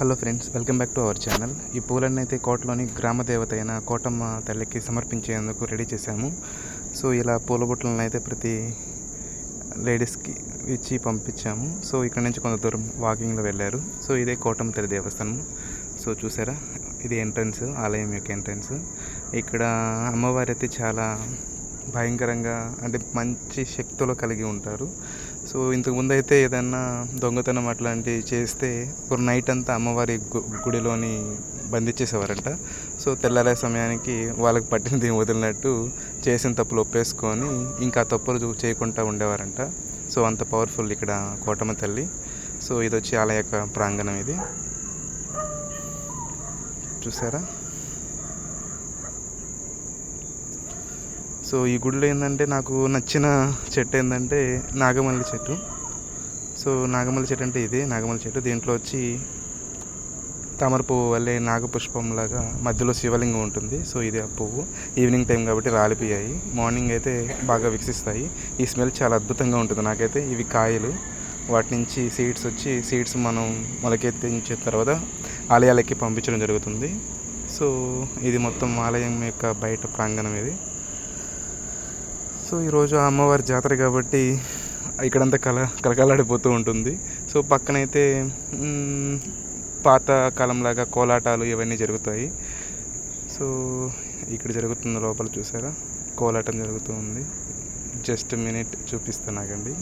Hello friends, welcome back to our channel. ఈ పూలన్నీ అయితే కోటలోని గ్రామ దేవత అయిన కోటమ్మ తల్లికి సమర్పించేందుకు రెడీ చేశాము. సో ఇలా పూల బుట్టలను అయితే ప్రతి లేడీస్కి ఇచ్చి పంపించాము. సో ఇక్కడ నుంచి కొంత దూరం వాకింగ్లో వెళ్ళారు. సో ఇదే కోటమ్మ తల్లి దేవస్థానం. సో చూసారా, ఇది ఎంట్రన్స్, ఆలయం యొక్క ఎంట్రన్స్. ఇక్కడ అమ్మవారి అయితే చాలా భయంకరంగా, అంటే మంచి శక్తులు కలిగి ఉంటారు. సో ఇంతకుముందు అయితే ఏదన్నా దొంగతనం అట్లాంటివి చేస్తే ఒక నైట్ అంతా అమ్మవారి గుడిలోని బంధించేసేవారంట. సో తెల్లారే సమయానికి వాళ్ళకి పట్టినది వదిలినట్టు చేసిన తప్పులు ఒప్పేసుకొని ఇంకా తప్పులు చేయకుండా ఉండేవారంట. సో అంత పవర్ఫుల్ ఇక్కడ కోటమ్మ తల్లి. సో ఇది వచ్చి ఆలయ యొక్క ప్రాంగణం. ఇది చూసారా. సో ఈ గుడిలో ఏంటంటే నాకు నచ్చిన చెట్టు ఏంటంటే నాగమల్లి చెట్టు. సో నాగమల్లి చెట్టు అంటే ఇది నాగమల్లి చెట్టు. దీంట్లో వచ్చి తామర పువ్వు వల్లే నాగపుష్పంలాగా మధ్యలో శివలింగం ఉంటుంది. సో ఇది ఆ పువ్వు ఈవినింగ్ టైం కాబట్టి రాలిపోయాయి. మార్నింగ్ అయితే బాగా వికసిస్తాయి. ఈ స్మెల్ చాలా అద్భుతంగా ఉంటుంది నాకైతే. ఇవి కాయలు, వాటి నుంచి సీడ్స్ మనం మొలకెత్తించిన తర్వాత ఆలయాలకి పంపించడం జరుగుతుంది. సో ఇది మొత్తం ఆలయం యొక్క బయట ప్రాంగణం ఇది. సో ఈరోజు అమ్మవారి జాతర కాబట్టి ఇక్కడంతా కలకలాడిపోతూ ఉంటుంది. సో పక్కనైతే పాత కాలంలాగా కోలాటాలు ఇవన్నీ జరుగుతాయి. సో ఇక్కడ జరుగుతుంది, లోపల చూసారా కోలాటం జరుగుతూ ఉంది. జస్ట్ మినిట్ చూపిస్తాను నాకండి.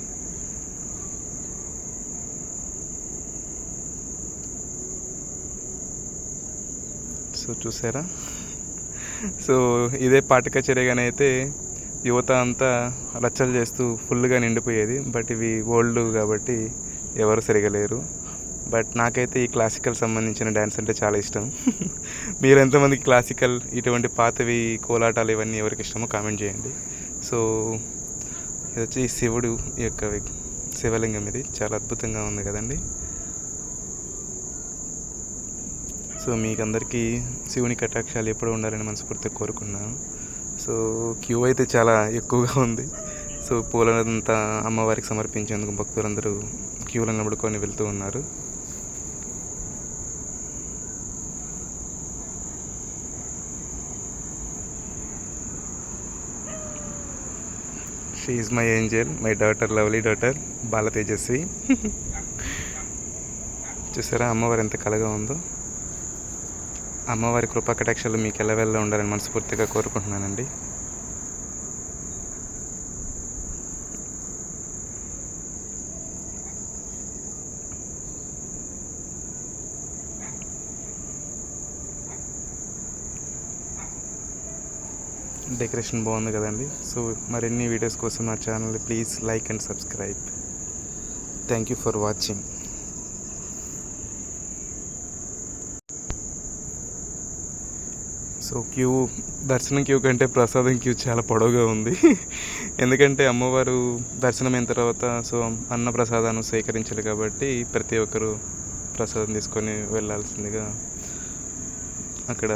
సో చూసారా. సో ఇదే పాట కచేరీగానే అయితే యువత అంతా రచ్చలు చేస్తూ ఫుల్గా నిండిపోయేది. బట్ ఇవి ఓల్డ్ కాబట్టి ఎవరు సరిగా లేరు. బట్ నాకైతే ఈ క్లాసికల్ సంబంధించిన డ్యాన్స్ అంటే చాలా ఇష్టం. మీరు ఎంతమందికి క్లాసికల్ ఇటువంటి పాతవి కోలాటాలు ఇవన్నీ ఎవరికి ఇష్టమో కామెంట్ చేయండి. సో ఇది వచ్చి శివుడు యొక్క శివలింగం. ఇది చాలా అద్భుతంగా ఉంది కదండి. సో మీకు అందరికీ శివుని కటాక్షాలు ఎప్పుడు ఉండాలని మనస్ఫూర్తిగా కోరుకున్నాను. సో క్యూ అయితే చాలా ఎక్కువగా ఉంది. సో పూలనంతా అమ్మవారికి సమర్పించేందుకు భక్తులందరూ క్యూలో నిలబడుకొని వెళ్తూ ఉన్నారు. She is my angel, my daughter, lovely daughter Bala Tejaswi. చూసారా అమ్మవారు ఎంత కలగా ఉందో. అమ్మవారి కృపా కటాక్షాలు మీకు ఎల్లవెల్లా ఉండాలని మనస్ఫూర్తిగా కోరుకుంటున్నానండి. డెకరేషన్ బాగుంది కదండి. సో మరిన్ని వీడియోస్ కోసం నా channel please like and subscribe. Thank you for watching. So దర్శనం క్యూ కంటే ప్రసాదం క్యూ చాలా పొడవుగా ఉంది. ఎందుకంటే అమ్మవారు దర్శనం అయిన తర్వాత సో అన్న ప్రసాదాన్ని స్వీకరించాలి కాబట్టి ప్రతి ఒక్కరూ ప్రసాదం తీసుకొని వెళ్ళాల్సిందిగా అక్కడ